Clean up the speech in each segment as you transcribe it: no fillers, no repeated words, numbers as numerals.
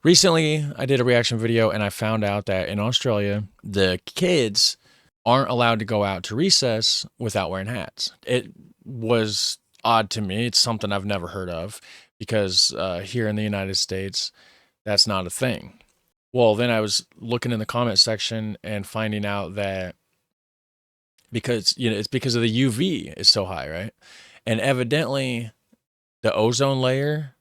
Recently, I did a reaction video and I found out that in Australia, the kids aren't allowed to go out to recess without wearing hats. It was odd to me. It's something I've never heard of because here in the United States, that's not a thing. Well, then I was looking in the comment section and finding out that because it's because of the UV is so high, right? And evidently the ozone layer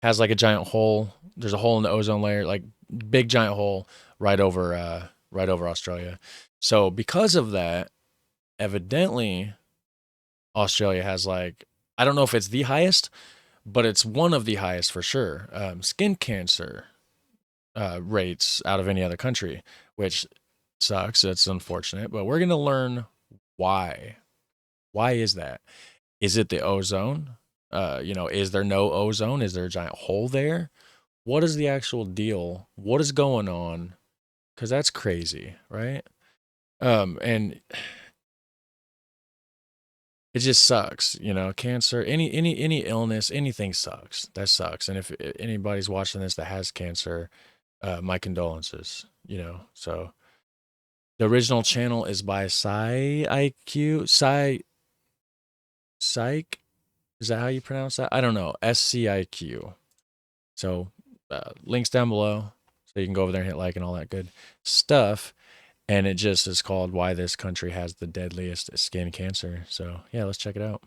has like a giant hole. There's a hole in the ozone layer, like big giant hole right over Australia. So because of that, evidently Australia has like, I don't know if it's the highest, but it's one of the highest for sure. Skin cancer rates out of any other country, which sucks. It's unfortunate, but we're gonna learn why. Why is that? Is it the ozone? Is there no ozone? Is there a giant hole there? What is the actual deal? What is going on? Because that's crazy, right? And it just sucks, cancer, any illness, anything sucks. That sucks. And if anybody's watching this that has cancer, my condolences, So the original channel is by Psych. Is that how you pronounce that? I don't know. SCIQ. So links down below so you can go over there and hit like and all that good stuff. And it just is called Why This Country Has the Deadliest Skin Cancer. So yeah, let's check it out.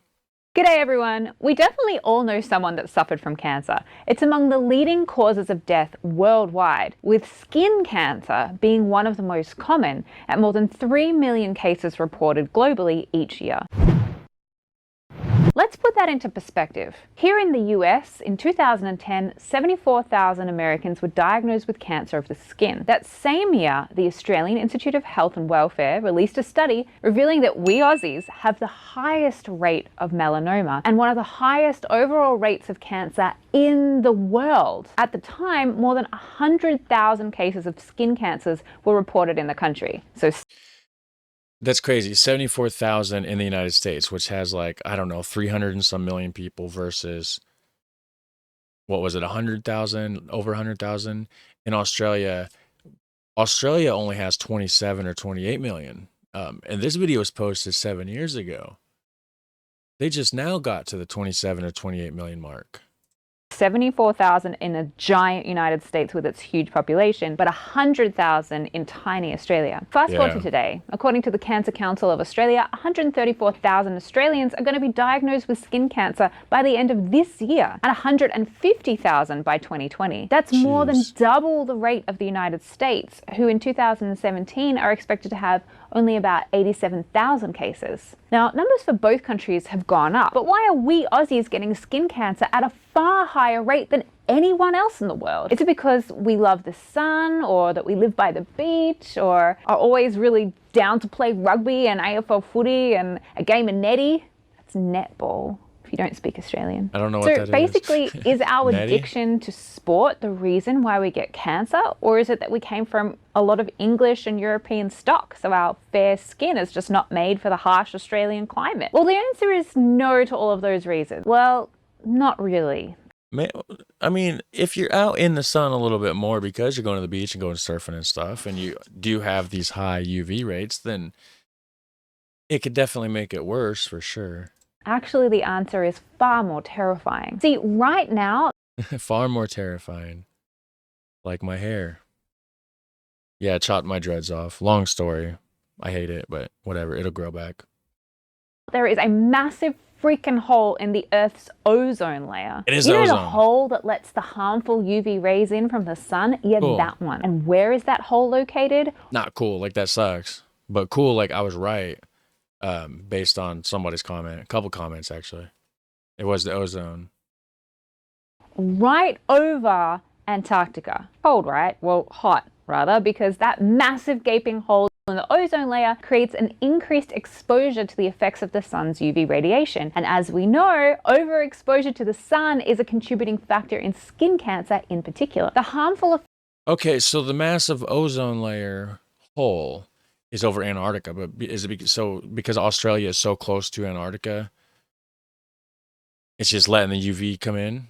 G'day everyone! We definitely all know someone that suffered from cancer. It's among the leading causes of death worldwide, with skin cancer being one of the most common at more than 3 million cases reported globally each year. Let's put that into perspective. Here in the US, in 2010, 74,000 Americans were diagnosed with cancer of the skin. That same year, the Australian Institute of Health and Welfare released a study revealing that we Aussies have the highest rate of melanoma and one of the highest overall rates of cancer in the world. At the time, more than 100,000 cases of skin cancers were reported in the country. So that's crazy. 74,000 in the United States, which has like, I don't know, 300 and some million people versus, what was it, 100,000, over 100,000 in Australia. Australia only has 27 or 28 million. And this video was posted 7 years ago. They just now got to the 27 or 28 million mark. 74,000 in a giant United States with its huge population, but 100,000 in tiny Australia. Fast forward to today. According to the Cancer Council of Australia, 134,000 Australians are going to be diagnosed with skin cancer by the end of this year, and 150,000 by 2020. That's more than double the rate of the United States, who in 2017 are expected to have only about 87,000 cases. Now, numbers for both countries have gone up, but why are we Aussies getting skin cancer at a far higher rate than anyone else in the world? Is it because we love the sun, or that we live by the beach, or are always really down to play rugby and AFL footy and a game of netty? That's netball, if you don't speak Australian. I don't know what that is. So basically, is our addiction to sport the reason why we get cancer? Or is it that we came from a lot of English and European stock, so our fair skin is just not made for the harsh Australian climate? Well, the answer is no to all of those reasons. Well, not really. I mean, if you're out in the sun a little bit more because you're going to the beach and going surfing and stuff, and you do have these high UV rates, then it could definitely make it worse for sure. Actually, the answer is far more terrifying. See, right now... Far more terrifying. Like my hair. Yeah, I chopped my dreads off. Long story. I hate it, but whatever. It'll grow back. There is a massive freaking hole in the Earth's ozone layer. It is ozone. You know the hole that lets the harmful UV rays in from the sun? Yeah, cool. That one. And where is that hole located? Not cool. Like, that sucks. But cool, like, I was right. Based on somebody's comment. A couple comments, actually. It was the ozone. Right over Antarctica. Cold, right? Well, hot, rather, because that massive gaping hole in the ozone layer creates an increased exposure to the effects of the sun's UV radiation. And as we know, overexposure to the sun is a contributing factor in skin cancer in particular. The harmful... Okay, so the massive ozone layer hole is over Antarctica, but is it because Australia is so close to Antarctica, it's just letting the UV come in,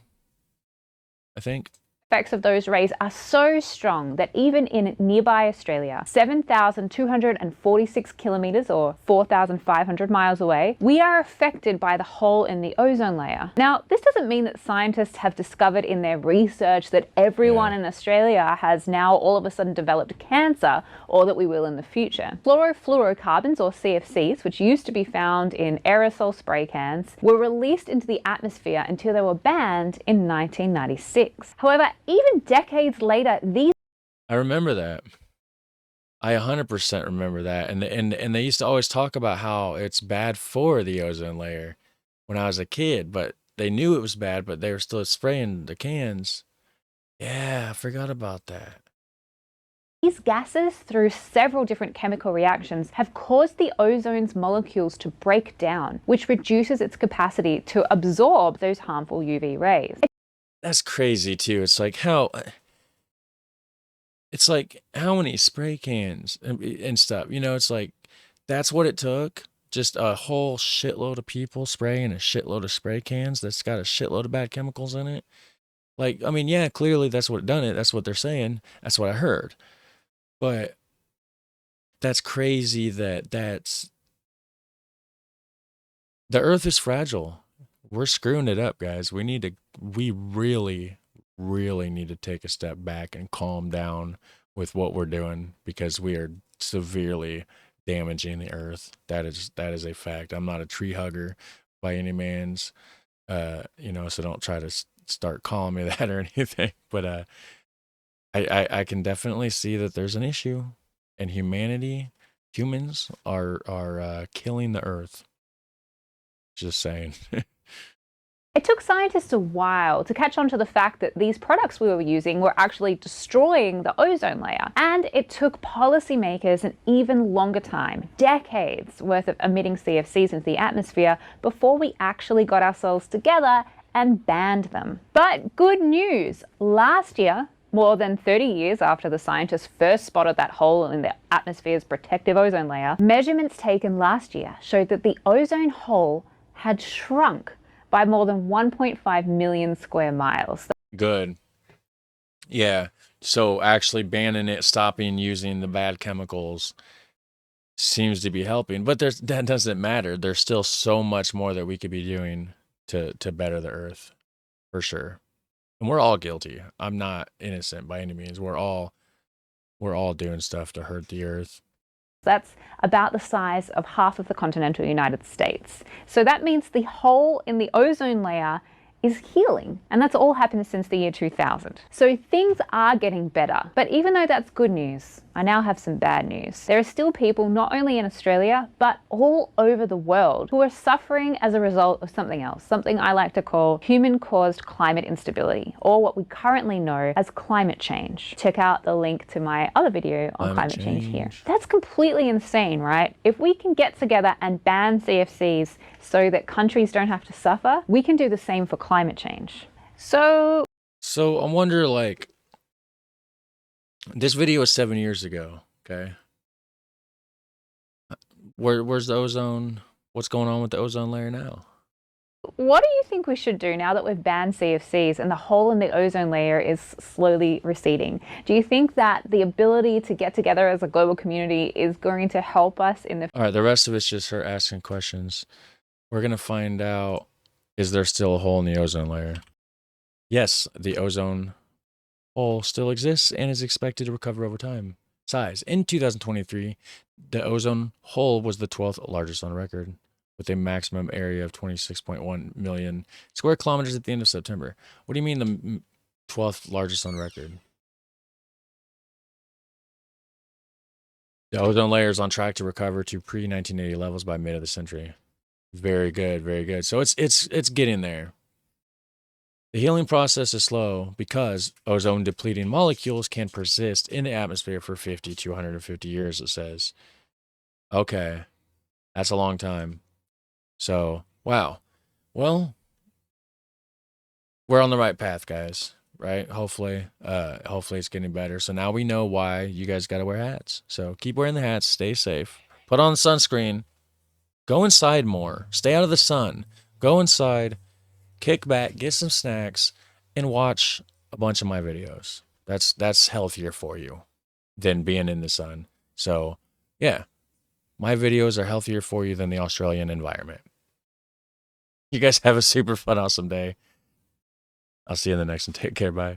I think? effects of those rays are so strong that even in nearby Australia, 7,246 kilometers or 4,500 miles away, we are affected by the hole in the ozone layer. Now, this doesn't mean that scientists have discovered in their research that everyone in Australia has now all of a sudden developed cancer, or that we will in the future. Chlorofluorocarbons, or CFCs, which used to be found in aerosol spray cans, were released into the atmosphere until they were banned in 1996. However, even decades later, these... I remember that. I 100% remember that. And they used to always talk about how it's bad for the ozone layer when I was a kid, but they knew it was bad, but they were still spraying the cans. Yeah, I forgot about that. These gases, through several different chemical reactions, have caused the ozone's molecules to break down, which reduces its capacity to absorb those harmful UV rays. That's crazy too. It's like how many spray cans and stuff, you know, it's like that's what it took. Just a whole shitload of people spraying a shitload of spray cans that's got a shitload of bad chemicals in it. Like, I mean, yeah, clearly that's what done it. That's what they're saying. That's what I heard. But that's crazy that's the earth is fragile. We're screwing it up, guys. We really, really need to take a step back and calm down with what we're doing, because we are severely damaging the earth. That is a fact. I'm not a tree hugger by any means, you know, so don't try to start calling me that or anything. But I can definitely see that there's an issue, and humans are killing the earth. Just saying. It took scientists a while to catch on to the fact that these products we were using were actually destroying the ozone layer. And it took policymakers an even longer time, decades worth of emitting CFCs into the atmosphere, before we actually got ourselves together and banned them. But good news, last year, more than 30 years after the scientists first spotted that hole in the atmosphere's protective ozone layer, measurements taken last year showed that the ozone hole had shrunk by more than 1.5 million square miles. Good. Yeah. So actually banning it, stopping using the bad chemicals seems to be helping. But that doesn't matter. There's still so much more that we could be doing to better the earth, for sure. And we're all guilty. I'm not innocent by any means. We're all doing stuff to hurt the earth. That's about the size of half of the continental United States. So that means the hole in the ozone layer is healing, and that's all happened since the year 2000. So things are getting better. But even though that's good news, I now have some bad news. There are still people, not only in Australia, but all over the world, who are suffering as a result of something else, something I like to call human-caused climate instability, or what we currently know as climate change. Check out the link to my other video on climate change here. That's completely insane, right? If we can get together and ban CFCs so that countries don't have to suffer, we can do the same for climate change. So I wonder, like, this video is 7 years ago, okay? Where's the ozone? What's going on with the ozone layer now? what do you think we should do now that we've banned CFCs and the hole in the ozone layer is slowly receding? Do you think that the ability to get together as a global community is going to help us in the... All right, the rest of it's just her asking questions. We're going to find out, is there still a hole in the ozone layer? Yes, the ozone hole still exists and is expected to recover over time. Size. In 2023, the ozone hole was the 12th largest on record, with a maximum area of 26.1 million square kilometers at the end of September. What do you mean the 12th largest on record? The ozone layer is on track to recover to pre-1980 levels by mid of the century. Very good, very good. So it's getting there. The healing process is slow because ozone depleting molecules can persist in the atmosphere for 50 to 150 years, it says. Okay, that's a long time. So, wow. Well, we're on the right path, guys, right? Hopefully it's getting better. So now we know why you guys got to wear hats. So keep wearing the hats, stay safe, put on sunscreen, go inside more, stay out of the sun, go inside, kick back, get some snacks, and watch a bunch of my videos. That's healthier for you than being in the sun. So, yeah, my videos are healthier for you than the Australian environment. You guys have a super fun, awesome day. I'll see you in the next one. Take care. Bye.